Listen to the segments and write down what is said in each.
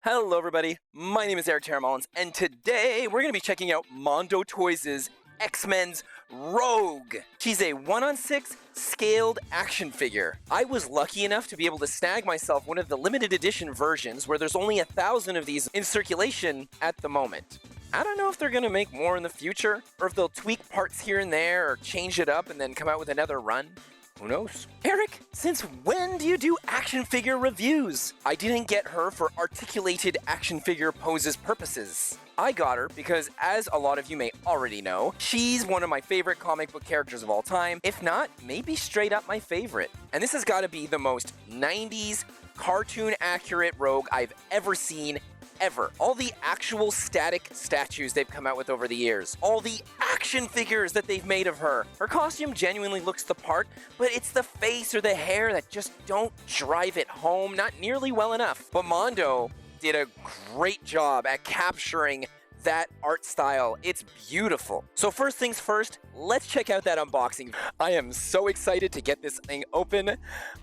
Hello everybody, my name is Eric Mullins, and today we're going to be checking out Mondo Toys' X-Men's Rogue. She's a 1/6 scaled action figure. I was lucky enough to be able to snag myself one of the limited edition versions where there's only 1,000 of these in circulation at the moment. I don't know if they're going to make more in the future, or if they'll tweak parts here and there, or change it up and then come out with another run. Who knows? Eric, since when do you do action figure reviews? I didn't get her for articulated action figure poses purposes. I got her because, as a lot of you may already know, she's one of my favorite comic book characters of all time. If not, maybe straight up my favorite. And this has got to be the most 90s cartoon accurate Rogue I've ever seen. Ever. All the actual static statues they've come out with over the years. All the action figures that they've made of her. Her costume genuinely looks the part, but it's the face or the hair that just don't drive it home, not nearly well enough. But Mondo did a great job at capturing that art style. It's beautiful. So first things first, let's check out that unboxing. I am so excited to get this thing open.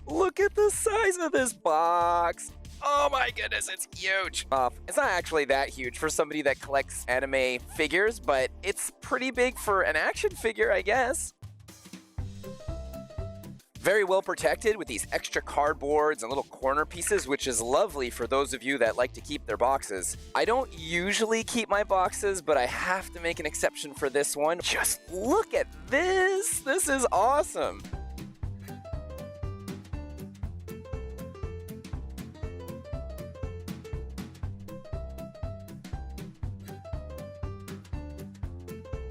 Look at the size of this box. Oh my goodness, it's huge. It's not actually that huge for somebody that collects anime figures, but it's pretty big for an action figure, I guess. Very well protected with these extra cardboards and little corner pieces, which is lovely for those of you that like to keep their boxes. I don't usually keep my boxes, but I have to make an exception for this one. Just look at this. This is awesome.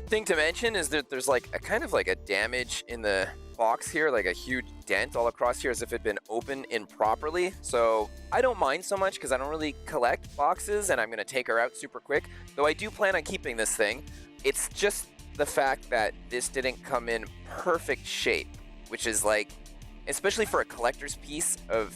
Thing to mention is that there's like a kind of like a damage in the box here, like a huge dent all across here as if it had been opened improperly. So I don't mind so much because I don't really collect boxes and I'm going to take her out super quick, though I do plan on keeping this thing. It's just the fact that this didn't come in perfect shape, which is like, especially for a collector's piece of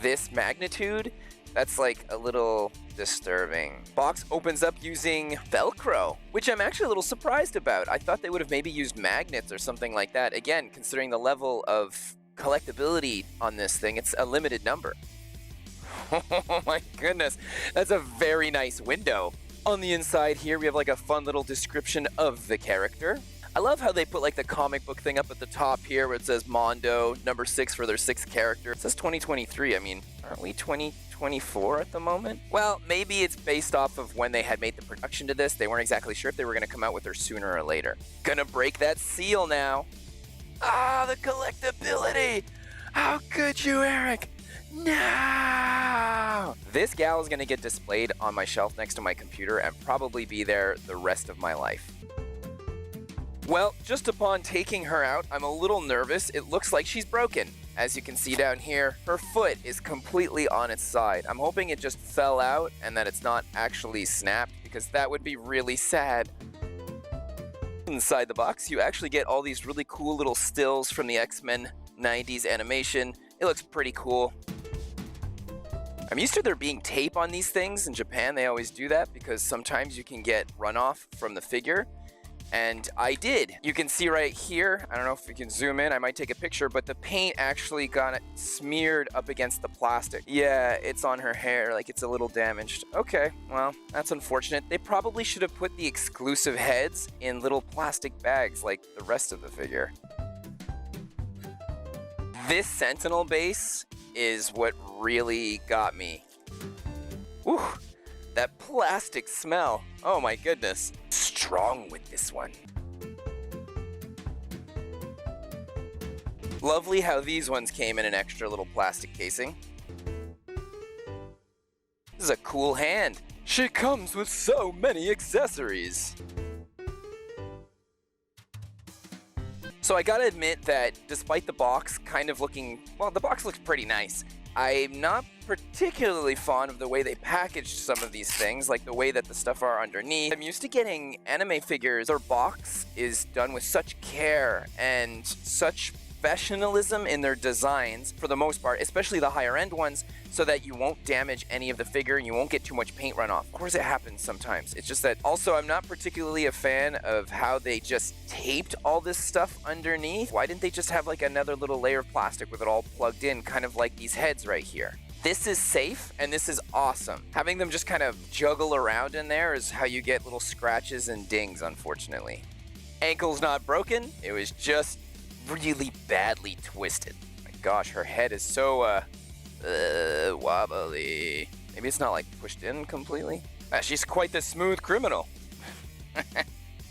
this magnitude, that's like a little disturbing. Box opens up using Velcro, which I'm actually a little surprised about. I thought they would have maybe used magnets or something like that. Again, considering the level of collectability on this thing, it's a limited number. Oh my goodness, that's a very nice window. On the inside here, we have like a fun little description of the character. I love how they put like the comic book thing up at the top here where it says Mondo, number 6 for their 6th character. It says 2023. I mean, aren't we 2024 at the moment? Well, maybe it's based off of when they had made the production to this. They weren't exactly sure if they were going to come out with her sooner or later. Gonna break that seal now. Ah, the collectability. How could you, Eric? No! This gal is gonna get displayed on my shelf next to my computer and probably be there the rest of my life. Well, just upon taking her out, I'm a little nervous. It looks like she's broken. As you can see down here, her foot is completely on its side. I'm hoping it just fell out and that it's not actually snapped, because that would be really sad. Inside the box, you actually get all these really cool little stills from the X-Men 90s animation. It looks pretty cool. I'm used to there being tape on these things. In Japan, they always do that because sometimes you can get runoff from the figure. And I did. You can see right here, I don't know if we can zoom in, I might take a picture, but the paint actually got smeared up against the plastic. Yeah, it's on her hair, like it's a little damaged. Okay, well, that's unfortunate. They probably should have put the exclusive heads in little plastic bags like the rest of the figure. This Sentinel base is what really got me. Whew, that plastic smell. Oh my goodness. Strong with this one. Lovely how these ones came in an extra little plastic casing. This is a cool hand. She comes with so many accessories. So I gotta admit that despite the box kind of looking, well, the box looks pretty nice. I'm not particularly fond of the way they packaged some of these things, like the way that the stuff are underneath. I'm used to getting anime figures. Their box is done with such care and such professionalism in their designs for the most part, especially the higher end ones, so that you won't damage any of the figure and you won't get too much paint runoff. Of course it happens sometimes. It's just that also I'm not particularly a fan of how they just taped all this stuff underneath. Why didn't they just have like another little layer of plastic with it all plugged in, kind of like these heads right here? This is safe, and this is awesome. Having them just kind of juggle around in there is how you get little scratches and dings, unfortunately. Ankle's not broken, it was just really badly twisted. My gosh, her head is so, wobbly. Maybe it's not, like, pushed in completely? She's quite the smooth criminal.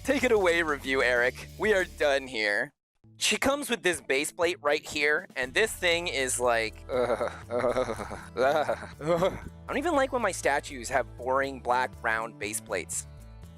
Take it away, Review Eric. We are done here. She comes with this base plate right here, and this thing is like, I don't even like when my statues have boring black round base plates.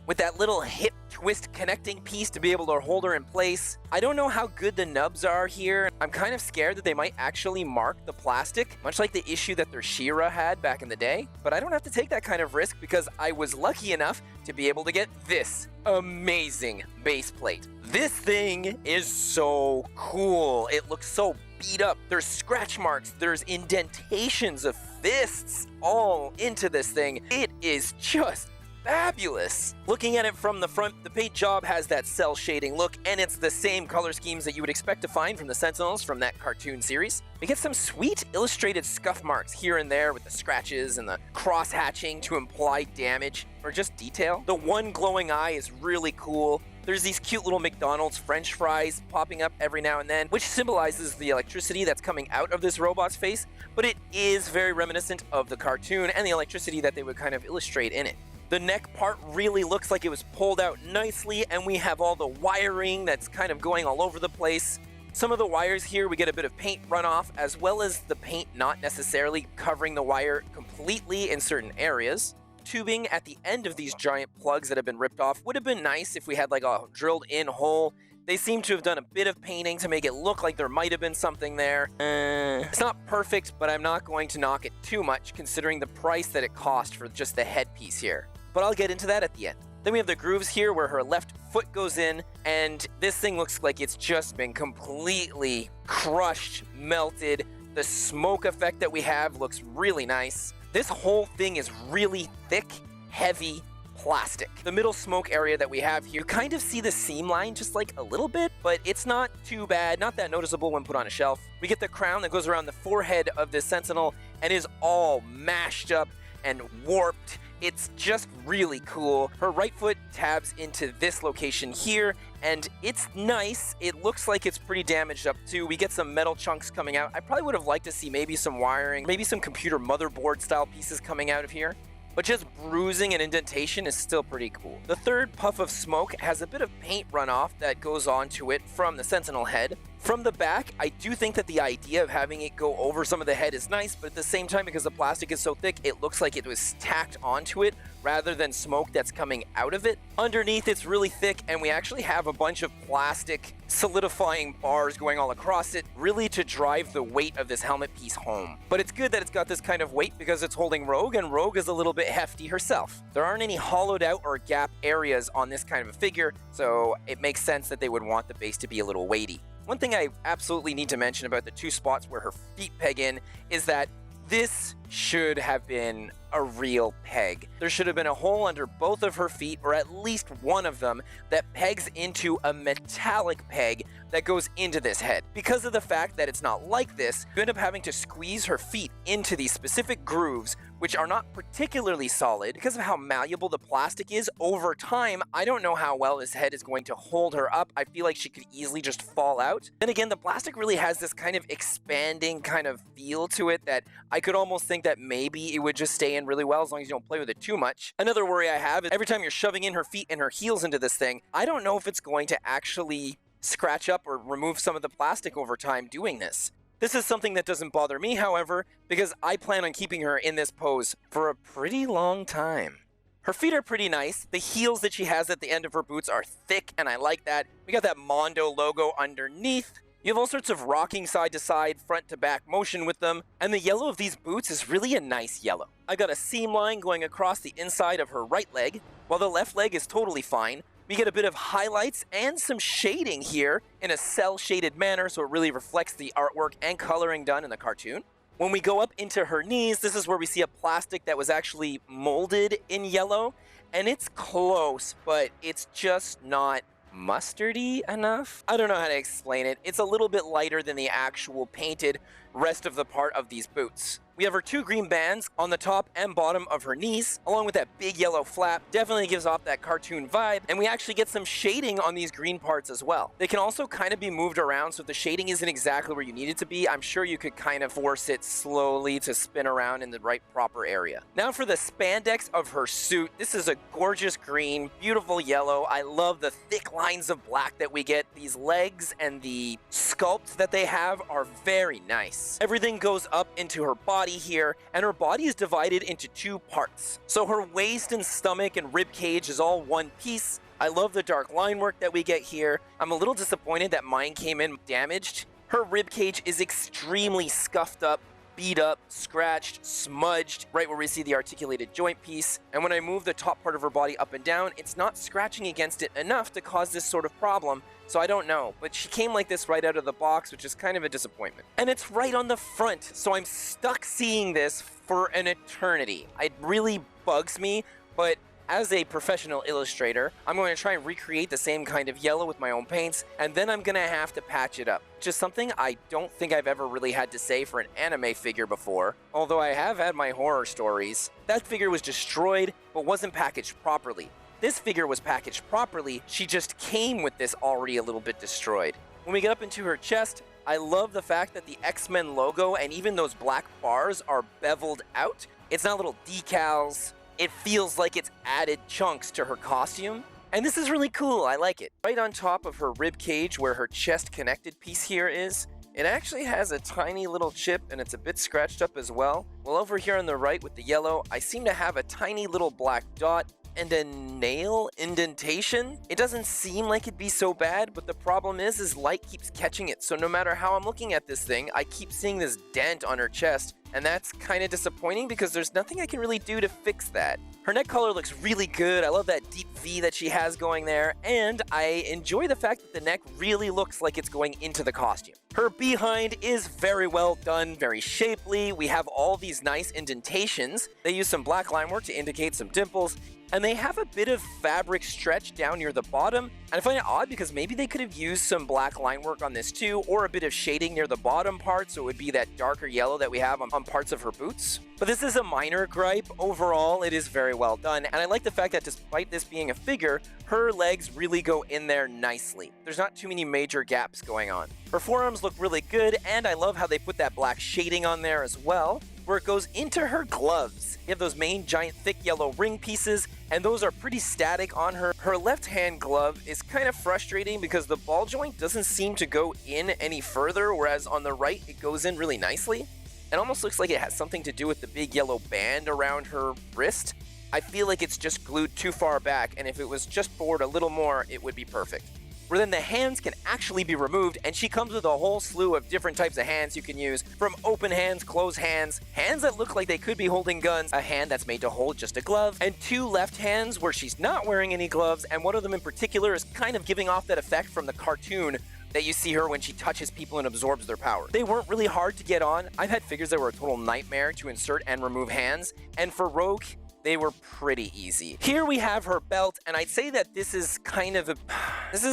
With that little hip twist connecting piece to be able to hold her in place. I don't know how good the nubs are here. I'm kind of scared that they might actually mark the plastic, much like the issue that their She-Ra had back in the day. But I don't have to take that kind of risk because I was lucky enough to be able to get this amazing base plate. This thing is so cool. It looks so beat up. There's scratch marks, there's indentations of fists all into this thing. It is just fabulous. Looking at it from the front, the paint job has that cell shading look, and it's the same color schemes that you would expect to find from the Sentinels from that cartoon series. We get some sweet illustrated scuff marks here and there with the scratches and the cross-hatching to imply damage or just detail. The one glowing eye is really cool. There's these cute little McDonald's French fries popping up every now and then, which symbolizes the electricity that's coming out of this robot's face, but it is very reminiscent of the cartoon and the electricity that they would kind of illustrate in it. The neck part really looks like it was pulled out nicely, and we have all the wiring that's kind of going all over the place. Some of the wires here, we get a bit of paint runoff, as well as the paint not necessarily covering the wire completely in certain areas. Tubing at the end of these giant plugs that have been ripped off would have been nice if we had like a drilled in hole. They seem to have done a bit of painting to make it look like there might have been something there. It's not perfect, but I'm not going to knock it too much considering the price that it cost for just the headpiece here. But I'll get into that at the end. Then we have the grooves here where her left foot goes in, and this thing looks like it's just been completely crushed, melted. The smoke effect that we have looks really nice. This whole thing is really thick, heavy plastic. The middle smoke area that we have here, you kind of see the seam line just like a little bit, but it's not too bad, not that noticeable when put on a shelf. We get the crown that goes around the forehead of this Sentinel and is all mashed up and warped. It's just really cool. Her right foot tabs into this location here, and it's nice. It looks like it's pretty damaged up too. We get some metal chunks coming out. I probably would have liked to see maybe some wiring, maybe some computer motherboard style pieces coming out of here. But just bruising and indentation is still pretty cool. The third puff of smoke has a bit of paint runoff that goes onto it from the Sentinel head. From the back, I do think that the idea of having it go over some of the head is nice, but at the same time, because the plastic is so thick, it looks like it was tacked onto it rather than smoke that's coming out of it. Underneath, it's really thick, and we actually have a bunch of plastic solidifying bars going all across it, really to drive the weight of this helmet piece home. But it's good that it's got this kind of weight because it's holding Rogue, and Rogue is a little bit hefty herself. There aren't any hollowed out or gap areas on this kind of a figure, so it makes sense that they would want the base to be a little weighty. One thing I absolutely need to mention about the two spots where her feet peg in is that this should have been a real peg. There should have been a hole under both of her feet, or at least one of them, that pegs into a metallic peg that goes into this head. Because of the fact that it's not like this, you end up having to squeeze her feet into these specific grooves, which are not particularly solid. Because of how malleable the plastic is, over time, I don't know how well this head is going to hold her up. I feel like she could easily just fall out. Then again, the plastic really has this kind of expanding kind of feel to it that I could almost think that maybe it would just stay in really well as long as you don't play with it too much. Another worry I have is every time you're shoving in her feet and her heels into this thing, I don't know if it's going to actually scratch up or remove some of the plastic over time doing this. This is something that doesn't bother me, however, because I plan on keeping her in this pose for a pretty long time. Her feet are pretty nice. The heels that she has at the end of her boots are thick, and I like that. We got that Mondo logo underneath. You have all sorts of rocking side to side, front to back motion with them, and the yellow of these boots is really a nice yellow. I got a seam line going across the inside of her right leg, while the left leg is totally fine. We get a bit of highlights and some shading here in a cell-shaded manner, so it really reflects the artwork and coloring done in the cartoon. When we go up into her knees, this is where we see a plastic that was actually molded in yellow, and it's close, but it's just not mustardy enough. I don't know how to explain it. It's a little bit lighter than the actual painted rest of the part of these boots. We have her 2 green bands on the top and bottom of her knees, along with that big yellow flap. Definitely gives off that cartoon vibe, and we actually get some shading on these green parts as well. They can also kind of be moved around, so if the shading isn't exactly where you need it to be, I'm sure you could kind of force it slowly to spin around in the right proper area. Now for the spandex of her suit. This is a gorgeous green, beautiful yellow. I love the thick lines of black that we get. These legs and the sculpt that they have are very nice. Everything goes up into her body here, and her body is divided into 2 parts. So her waist and stomach and rib cage is all one piece. I love the dark line work that we get here. I'm a little disappointed that mine came in damaged. Her rib cage is extremely scuffed up, beat up, scratched, smudged, right where we see the articulated joint piece. And when I move the top part of her body up and down, it's not scratching against it enough to cause this sort of problem. So I don't know, but she came like this right out of the box, which is kind of a disappointment. And it's right on the front, so I'm stuck seeing this for an eternity. It really bugs me, but as a professional illustrator, I'm going to try and recreate the same kind of yellow with my own paints, and then I'm going to have to patch it up. Just something I don't think I've ever really had to say for an anime figure before, although I have had my horror stories. That figure was destroyed, but wasn't packaged properly. This figure was packaged properly, she just came with this already a little bit destroyed. When we get up into her chest, I love the fact that the X-Men logo and even those black bars are beveled out. It's not little decals. It feels like it's added chunks to her costume. And this is really cool, I like it. Right on top of her rib cage where her chest connected piece here is, it actually has a tiny little chip and it's a bit scratched up as well. Well, over here on the right with the yellow, I seem to have a tiny little black dot and a nail indentation. It doesn't seem like it'd be so bad, but the problem is light keeps catching it. So no matter how I'm looking at this thing, I keep seeing this dent on her chest, and that's kind of disappointing because there's nothing I can really do to fix that. Her neck color looks really good. I love that deep V that she has going there, and I enjoy the fact that the neck really looks like it's going into the costume. Her behind is very well done, very shapely. We have all these nice indentations. They use some black line work to indicate some dimples, and they have a bit of fabric stretch down near the bottom. And I find it odd because maybe they could have used some black line work on this too, or a bit of shading near the bottom part, so it would be that darker yellow that we have on parts of her boots. But this is a minor gripe. Overall, it is very well done, and I like the fact that despite this being a figure, her legs really go in there nicely. There's not too many major gaps going on. Her forearms look really good, and I love how they put that black shading on there as well, where it goes into her gloves. You have those main giant thick yellow ring pieces, and those are pretty static on her. Her left hand glove is kind of frustrating because the ball joint doesn't seem to go in any further, whereas on the right it goes in really nicely. It almost looks like it has something to do with the big yellow band around her wrist. I feel like it's just glued too far back, and if it was just forward a little more, it would be perfect. Where then the hands can actually be removed, and she comes with a whole slew of different types of hands you can use, from open hands, closed hands, hands that look like they could be holding guns, a hand that's made to hold just a glove, and 2 left hands where she's not wearing any gloves, and one of them in particular is kind of giving off that effect from the cartoon that you see her when she touches people and absorbs their power. They weren't really hard to get on. I've had figures that were a total nightmare to insert and remove hands, and for Rogue, they were pretty easy. Here we have her belt, and I'd say that this is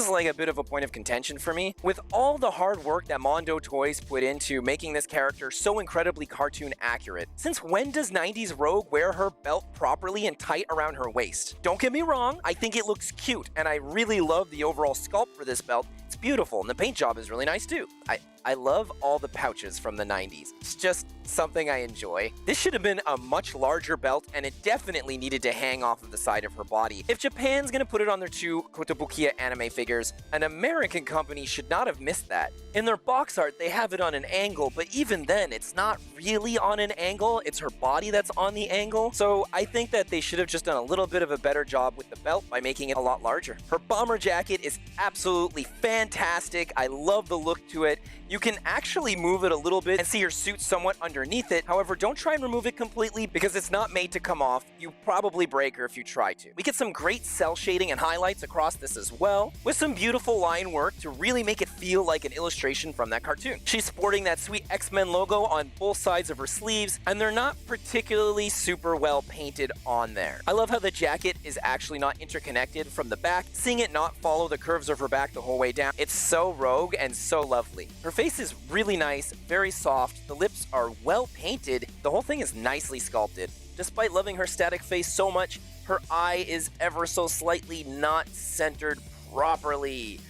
like a bit of a point of contention for me. With all the hard work that Mondo Toys put into making this character so incredibly cartoon accurate, since when does 90s Rogue wear her belt properly and tight around her waist? Don't get me wrong, I think it looks cute, and I really love the overall sculpt for this belt. It's beautiful, and the paint job is really nice too. I love all the pouches from the 90s. It's just something I enjoy. This should have been a much larger belt, and it definitely needed to hang off of the side of her body. If Japan's gonna put it on their 2 Kotobukiya anime figures, an American company should not have missed that. In their box art, they have it on an angle, but even then, it's not really on an angle. It's her body that's on the angle. So I think that they should have just done a little bit of a better job with the belt by making it a lot larger. Her bomber jacket is absolutely fantastic. I love the look to it. You can actually move it a little bit and see your suit somewhat underneath it. However, don't try and remove it completely because it's not made to come off. You probably break her if you try to. We get some great cell shading and highlights across this as well, with some beautiful line work to really make it feel like an illustration from that cartoon. She's sporting that sweet X-Men logo on both sides of her sleeves, and they're not particularly super well painted on there. I love how the jacket is actually not interconnected from the back, seeing it not follow the curves of her back the whole way down. It's so Rogue and so lovely. Her face face is really nice, very soft, the lips are well painted, the whole thing is nicely sculpted. Despite loving her static face so much, her eye is ever so slightly not centered properly.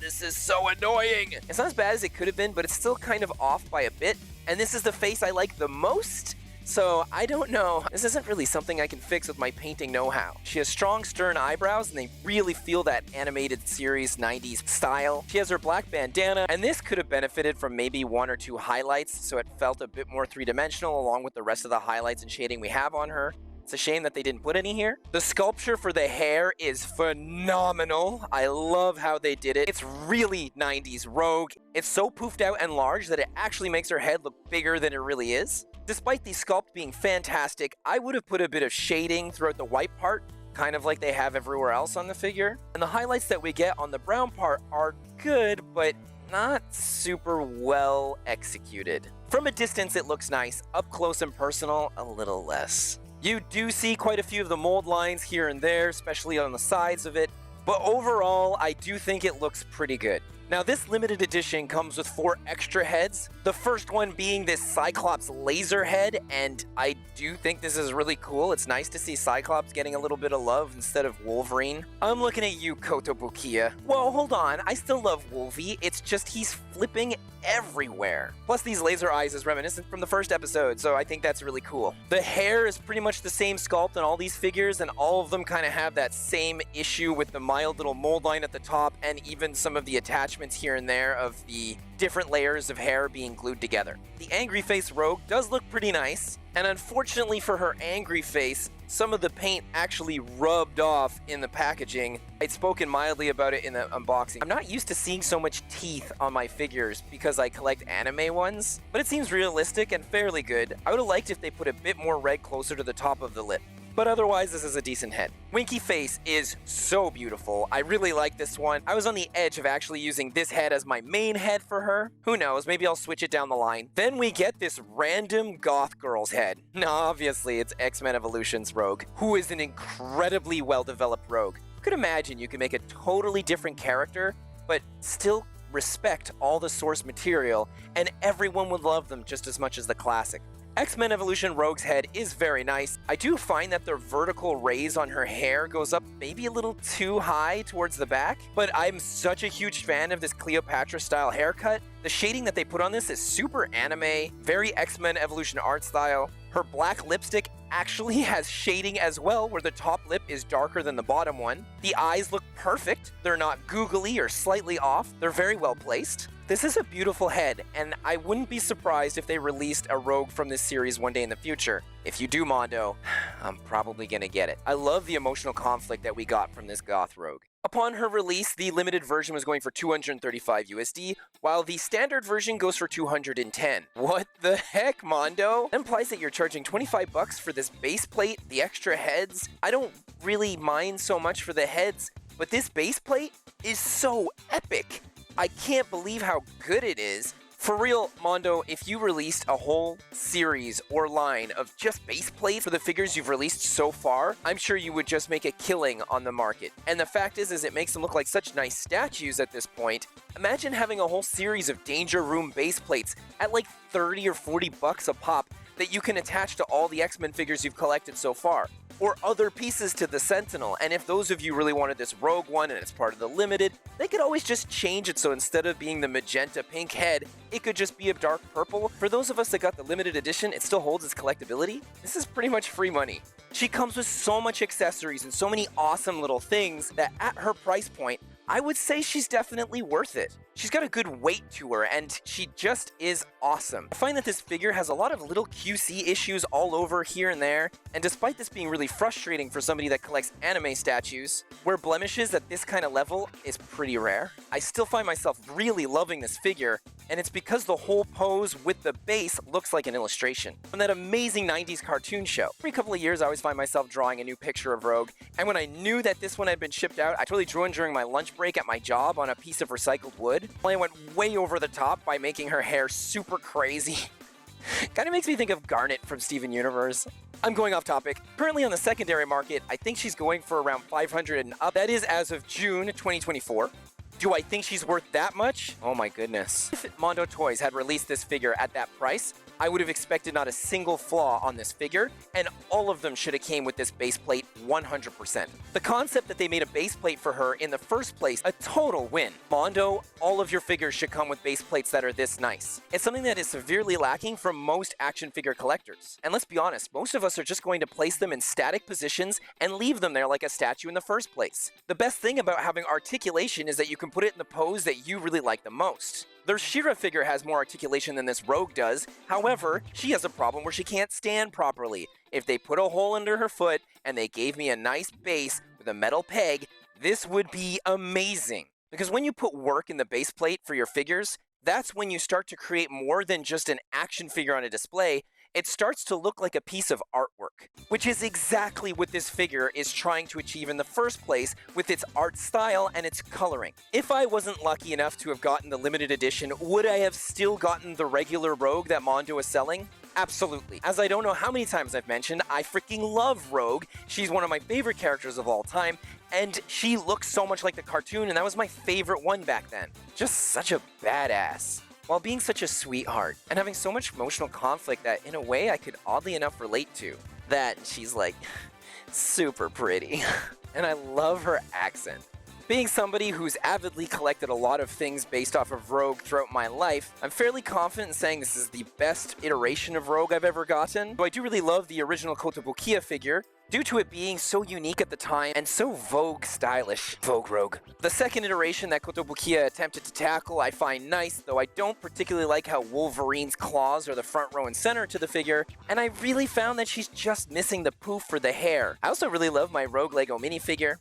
This is so annoying! It's not as bad as it could have been, but it's still kind of off by a bit, and this is the face I like the most? So, I don't know. This isn't really something I can fix with my painting know-how. She has strong, stern eyebrows, and they really feel that animated series 90s style. She has her black bandana, and this could have benefited from maybe 1 or 2 highlights, so it felt a bit more three-dimensional along with the rest of the highlights and shading we have on her. It's a shame that they didn't put any here. The sculpture for the hair is phenomenal. I love how they did it. It's really 90s Rogue. It's so poofed out and large that it actually makes her head look bigger than it really is. Despite the sculpt being fantastic, I would have put a bit of shading throughout the white part, kind of like they have everywhere else on the figure. And the highlights that we get on the brown part are good, but not super well executed. From a distance, it looks nice. Up close and personal, a little less. You do see quite a few of the mold lines here and there, especially on the sides of it, but overall, I do think it looks pretty good. Now, this limited edition comes with 4 extra heads, the first one being this Cyclops laser head, and I do think this is really cool. It's nice to see Cyclops getting a little bit of love instead of Wolverine. I'm looking at you, Kotobukiya. Whoa, hold on, I still love Wolvie, it's just he's flipping everywhere. Plus, these laser eyes is reminiscent from the first episode, so I think that's really cool. The hair is pretty much the same sculpt on all these figures, and all of them kind of have that same issue with the mild little mold line at the top, and even some of the attachments here and there of the different layers of hair being glued together. The angry face Rogue does look pretty nice, and unfortunately for her angry face, some of the paint actually rubbed off in the packaging. I'd spoken mildly about it in the unboxing. I'm not used to seeing so much teeth on my figures because I collect anime ones, but it seems realistic and fairly good. I would have liked if they put a bit more red closer to the top of the lip. But otherwise, this is a decent head. Winky face is so beautiful. I really like this one. I was on the edge of actually using this head as my main head for her. Who knows, maybe I'll switch it down the line. Then we get this random goth girl's head. Now, obviously, it's X-Men Evolution's Rogue, who is an incredibly well-developed Rogue. You could imagine you could make a totally different character, but still respect all the source material, and everyone would love them just as much as the classic. X-Men Evolution Rogue's head is very nice. I do find that the vertical raise on her hair goes up maybe a little too high towards the back, but I'm such a huge fan of this Cleopatra-style haircut. The shading that they put on this is super anime, very X-Men Evolution art style. Her black lipstick actually has shading as well, where the top lip is darker than the bottom one. The eyes look perfect. They're not googly or slightly off. They're very well placed. This is a beautiful head, and I wouldn't be surprised if they released a Rogue from this series one day in the future. If you do, Mondo, I'm probably gonna get it. I love the emotional conflict that we got from this goth Rogue. Upon her release, the limited version was going for 235 USD, while the standard version goes for 210. What the heck, Mondo? That implies that you're charging 25 bucks for this base plate, the extra heads. I don't really mind so much for the heads, but this base plate is so epic. I can't believe how good it is. For real, Mondo, if you released a whole series or line of just base plates for the figures you've released so far, I'm sure you would just make a killing on the market. And the fact is it makes them look like such nice statues at this point. Imagine having a whole series of Danger Room base plates at like 30 or 40 bucks a pop that you can attach to all the X-Men figures you've collected so far, or other pieces to the Sentinel. And if those of you really wanted this Rogue one and it's part of the limited, they could always just change it so instead of being the magenta pink head, it could just be a dark purple. For those of us that got the limited edition, it still holds its collectability. This is pretty much free money. She comes with so much accessories and so many awesome little things that at her price point, I would say she's definitely worth it. She's got a good weight to her, and she just is awesome. I find that this figure has a lot of little QC issues all over here and there, and despite this being really frustrating for somebody that collects anime statues, where blemishes at this kind of level is pretty rare, I still find myself really loving this figure, and it's because the whole pose with the base looks like an illustration from that amazing 90s cartoon show. Every couple of years, I always find myself drawing a new picture of Rogue, and when I knew that this one had been shipped out, I totally drew one during my lunch break at my job on a piece of recycled wood. I went way over the top by making her hair super crazy. Kind of makes me think of Garnet from Steven Universe. I'm going off topic. Currently on the secondary market, I think she's going for around $500 and up. That is as of June 2024. Do I think she's worth that much? Oh my goodness. If Mondo Toys had released this figure at that price, I would have expected not a single flaw on this figure, and all of them should have came with this base plate 100%. The concept that they made a base plate for her in the first place, a total win. Mondo, all of your figures should come with base plates that are this nice. It's something that is severely lacking from most action figure collectors. And let's be honest, most of us are just going to place them in static positions and leave them there like a statue in the first place. The best thing about having articulation is that you can put it in the pose that you really like the most. Their She-Ra figure has more articulation than this Rogue does. However, she has a problem where she can't stand properly. If they put a hole under her foot and they gave me a nice base with a metal peg, this would be amazing. Because when you put work in the base plate for your figures, that's when you start to create more than just an action figure on a display. It starts to look like a piece of artwork, which is exactly what this figure is trying to achieve in the first place with its art style and its coloring. If I wasn't lucky enough to have gotten the limited edition, would I have still gotten the regular Rogue that Mondo is selling? Absolutely. As I don't know how many times I've mentioned, I freaking love Rogue. She's one of my favorite characters of all time, and she looks so much like the cartoon, and that was my favorite one back then. Just such a badass, while being such a sweetheart and having so much emotional conflict that in a way I could oddly enough relate to. That she's like super pretty and I love her accent. Being somebody who's avidly collected a lot of things based off of Rogue throughout my life, I'm fairly confident in saying this is the best iteration of Rogue I've ever gotten. Though I do really love the original Kotobukiya figure, due to it being so unique at the time and so Vogue stylish. Vogue Rogue. The second iteration that Kotobukiya attempted to tackle I find nice, though I don't particularly like how Wolverine's claws are the front row and center to the figure, and I really found that she's just missing the poof for the hair. I also really love my Rogue Lego minifigure.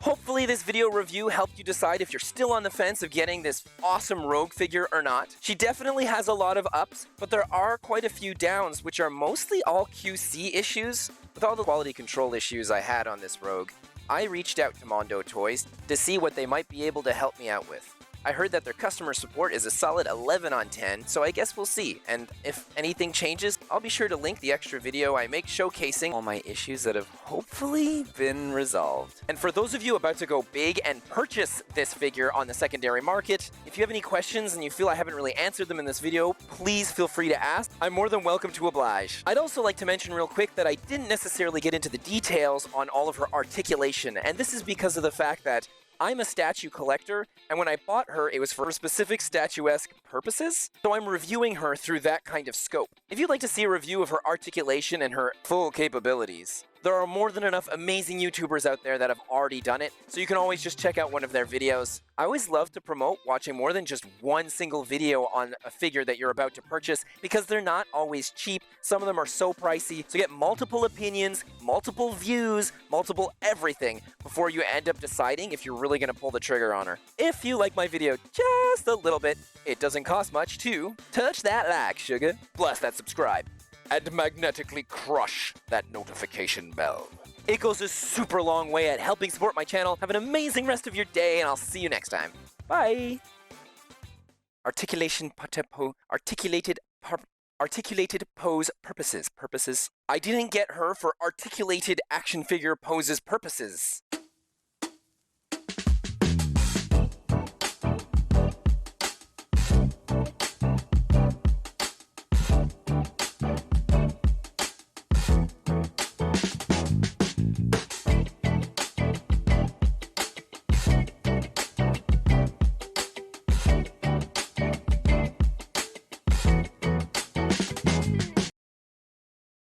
Hopefully this video review helped you decide if you're still on the fence of getting this awesome Rogue figure or not. She definitely has a lot of ups, but there are quite a few downs, which are mostly all QC issues. With all the quality control issues I had on this Rogue, I reached out to Mondo Toys to see what they might be able to help me out with. I heard that their customer support is a solid 11 on 10, so I guess we'll see. And if anything changes, I'll be sure to link the extra video I make showcasing all my issues that have hopefully been resolved. And for those of you about to go big and purchase this figure on the secondary market, if you have any questions and you feel I haven't really answered them in this video, please feel free to ask. I'm more than welcome to oblige. I'd also like to mention real quick that I didn't necessarily get into the details on all of her articulation, and this is because of the fact that I'm a statue collector, and when I bought her, it was for specific statuesque purposes, so I'm reviewing her through that kind of scope. If you'd like to see a review of her articulation and her full capabilities, there are more than enough amazing YouTubers out there that have already done it, so you can always just check out one of their videos. I always love to promote watching more than just one single video on a figure that you're about to purchase, because they're not always cheap. Some of them are so pricey, so get multiple opinions, multiple views, multiple everything before you end up deciding if you're really going to pull the trigger on her. If you like my video just a little bit, it doesn't cost much to touch that like, sugar, plus that subscribe, and magnetically crush that notification bell. It goes a super long way at helping support my channel. Have an amazing rest of your day, and I'll see you next time. Bye! Articulation articulated pose purposes. I didn't get her for articulated action figure poses purposes.